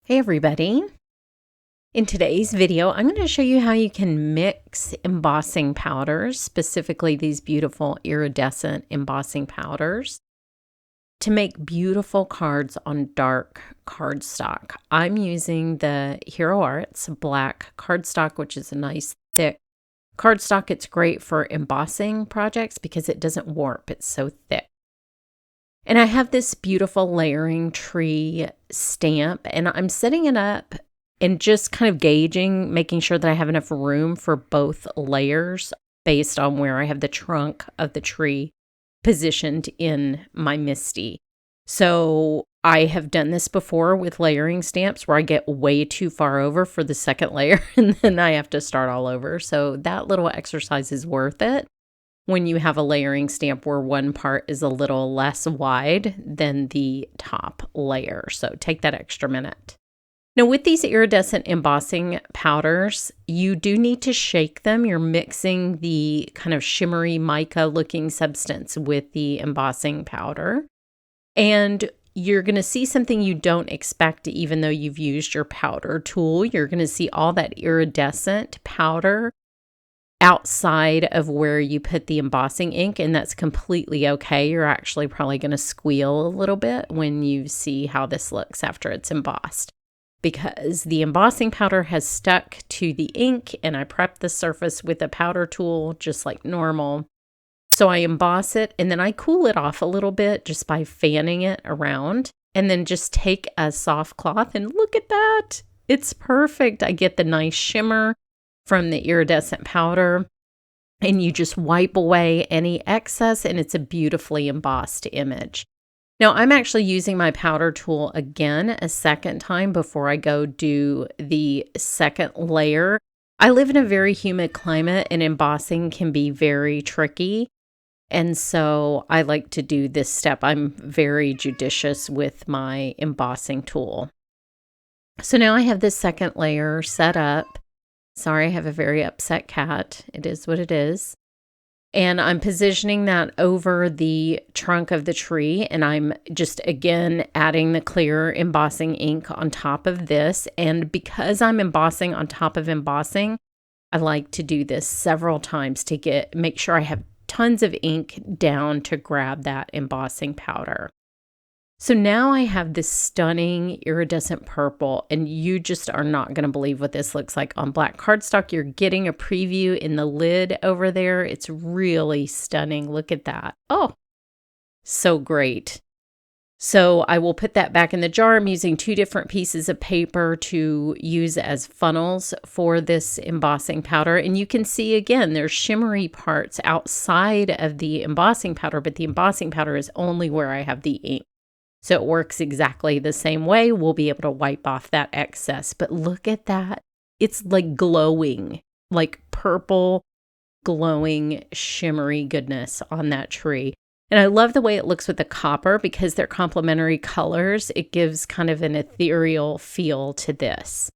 Hey everybody. In today's video, I'm going to show you how you can mix embossing powders, specifically these beautiful iridescent embossing powders, to make beautiful cards on dark cardstock. I'm using the Hero Arts black cardstock, which is a nice thick cardstock. It's great for embossing projects because it doesn't warp. It's so thick. And I have this beautiful layering tree stamp, and I'm setting it up and just kind of gauging, making sure that I have enough room for both layers based on where I have the trunk of the tree positioned in my MISTI. So I have done this before with layering stamps where I get way too far over for the second layer and then I have to start all over. So that little exercise is worth it when you have a layering stamp where one part is a little less wide than the top layer. So take that extra minute. Now with these iridescent embossing powders, you do need to shake them. You're mixing the kind of shimmery mica looking substance with the embossing powder. And you're going to see something you don't expect even though you've used your powder tool. You're going to see all that iridescent powder outside of where you put the embossing ink, and that's completely okay. You're actually probably going to squeal a little bit when you see how this looks after it's embossed, because the embossing powder has stuck to the ink, and I prepped the surface with a powder tool just like normal. So I emboss it, and then I cool it off a little bit just by fanning it around, and then just take a soft cloth and look at that. It's perfect. I get the nice shimmer from the iridescent powder, and you just wipe away any excess, and it's a beautifully embossed image. Now I'm actually using my powder tool again a second time before I go do the second layer. I live in a very humid climate and embossing can be very tricky, and so I like to do this step. I'm very judicious with my embossing tool. So now I have this second layer set up. Sorry, I have a very upset cat. It is what it is. And I'm positioning that over the trunk of the tree. And I'm just, again, adding the clear embossing ink on top of this. And because I'm embossing on top of embossing, I like to do this several times to make sure I have tons of ink down to grab that embossing powder. So now I have this stunning iridescent purple, and you just are not going to believe what this looks like on black cardstock. You're getting a preview in the lid over there. It's really stunning. Look at that. Oh, so great. So I will put that back in the jar. I'm using 2 different pieces of paper to use as funnels for this embossing powder. And you can see, again, there's shimmery parts outside of the embossing powder, but the embossing powder is only where I have the ink. So it works exactly the same way. We'll be able to wipe off that excess. But look at that. It's like glowing, like purple, glowing, shimmery goodness on that tree. And I love the way it looks with the copper because they're complementary colors. It gives kind of an ethereal feel to this.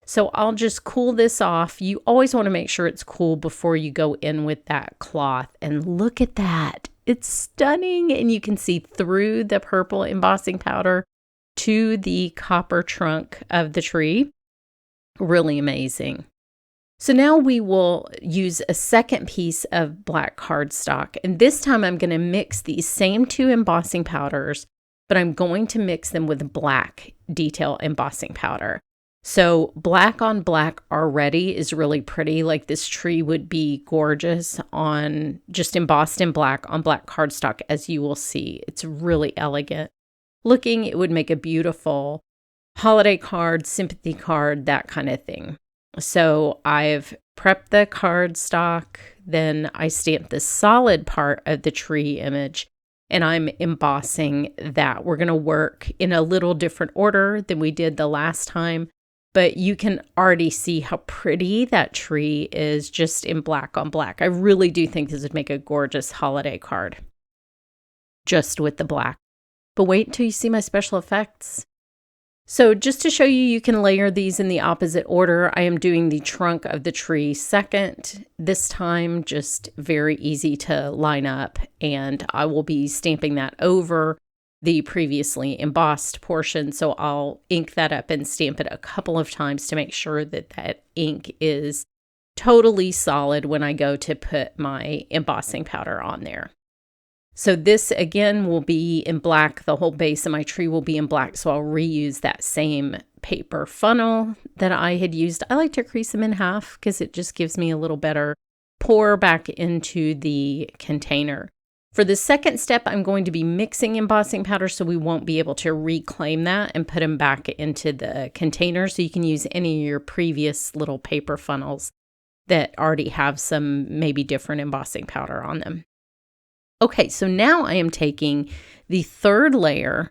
So I'll just cool this off. You always want to make sure it's cool before you go in with that cloth. And look at that. It's stunning, and you can see through the purple embossing powder to the copper trunk of the tree. Really amazing. So now we will use a second piece of black cardstock, and this time I'm going to mix these same 2 embossing powders, but I'm going to mix them with black detail embossing powder. So black on black already is really pretty. Like this tree would be gorgeous on just embossed in black on black cardstock, as you will see. It's really elegant looking. It would make a beautiful holiday card, sympathy card, that kind of thing. So I've prepped the cardstock, then I stamped the solid part of the tree image, and I'm embossing that. We're going to work in a little different order than we did the last time. But you can already see how pretty that tree is just in black on black. I really do think this would make a gorgeous holiday card just with the black. But wait until you see my special effects. So just to show you, you can layer these in the opposite order. I am doing the trunk of the tree second. This time, just very easy to line up. And I will be stamping that over the previously embossed portion. So I'll ink that up and stamp it a couple of times to make sure that that ink is totally solid when I go to put my embossing powder on there. So this again will be in black. The whole base of my tree will be in black. So I'll reuse that same paper funnel that I had used. I like to crease them in half because it just gives me a little better pour back into the container. For the second step, I'm going to be mixing embossing powder so we won't be able to reclaim that and put them back into the container. So you can use any of your previous little paper funnels that already have some maybe different embossing powder on them. Okay, so now I am taking the third layer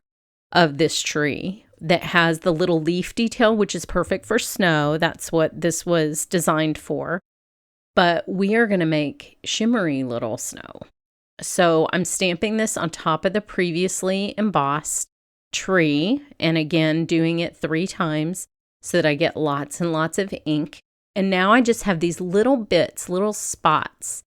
of this tree that has the little leaf detail, which is perfect for snow. That's what this was designed for. But we are going to make shimmery little snow. So I'm stamping this on top of the previously embossed tree, and again, doing it 3 times so that I get lots and lots of ink. And now I just have these little bits, little spots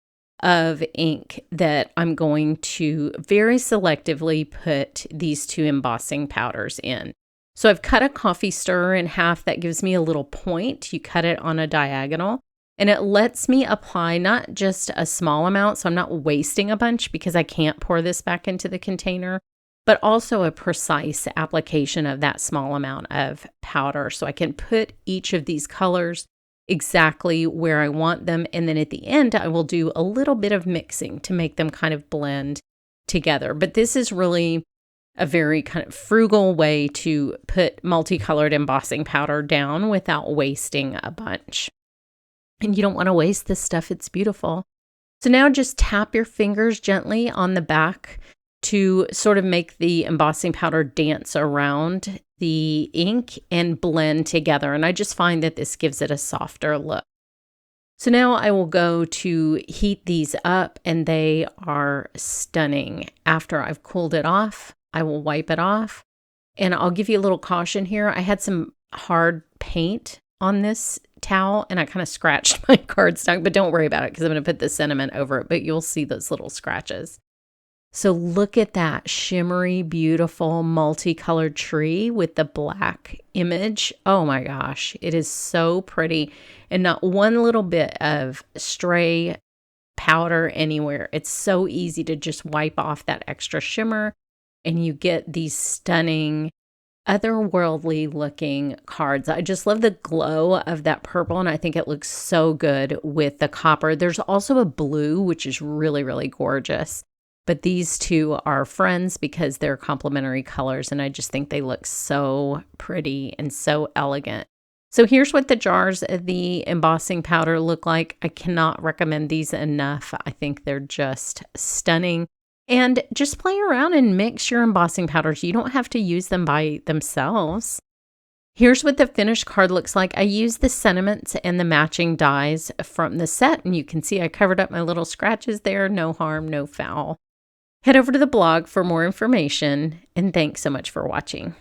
of ink that I'm going to very selectively put these 2 embossing powders in. So I've cut a coffee stirrer in half. That gives me a little point. You cut it on a diagonal, and it lets me apply not just a small amount, so I'm not wasting a bunch because I can't pour this back into the container, but also a precise application of that small amount of powder. So I can put each of these colors exactly where I want them. And then at the end, I will do a little bit of mixing to make them kind of blend together. But this is really a very kind of frugal way to put multicolored embossing powder down without wasting a bunch. And you don't want to waste this stuff. It's beautiful. So now just tap your fingers gently on the back to sort of make the embossing powder dance around the ink and blend together. And I just find that this gives it a softer look. So now I will go to heat these up, and they are stunning. After I've cooled it off, I will wipe it off. And I'll give you a little caution here. I had some hard paint on this towel and I kind of scratched my cardstock, but don't worry about it because I'm going to put the sentiment over it, but you'll see those little scratches. So look at that shimmery, beautiful, multicolored tree with the black image. Oh my gosh, it is so pretty. And not one little bit of stray powder anywhere. It's so easy to just wipe off that extra shimmer, and you get these stunning, otherworldly looking cards. I just love the glow of that purple, and I think it looks so good with the copper. There's also a blue, which is really, really gorgeous. But these 2 are friends because they're complementary colors, and I just think they look so pretty and so elegant. So here's what the jars of the embossing powder look like. I cannot recommend these enough. I think they're just stunning. And just play around and mix your embossing powders. You don't have to use them by themselves. Here's what the finished card looks like. I used the sentiments and the matching dies from the set, and you can see I covered up my little scratches there. No harm, no foul. Head over to the blog for more information, and thanks so much for watching.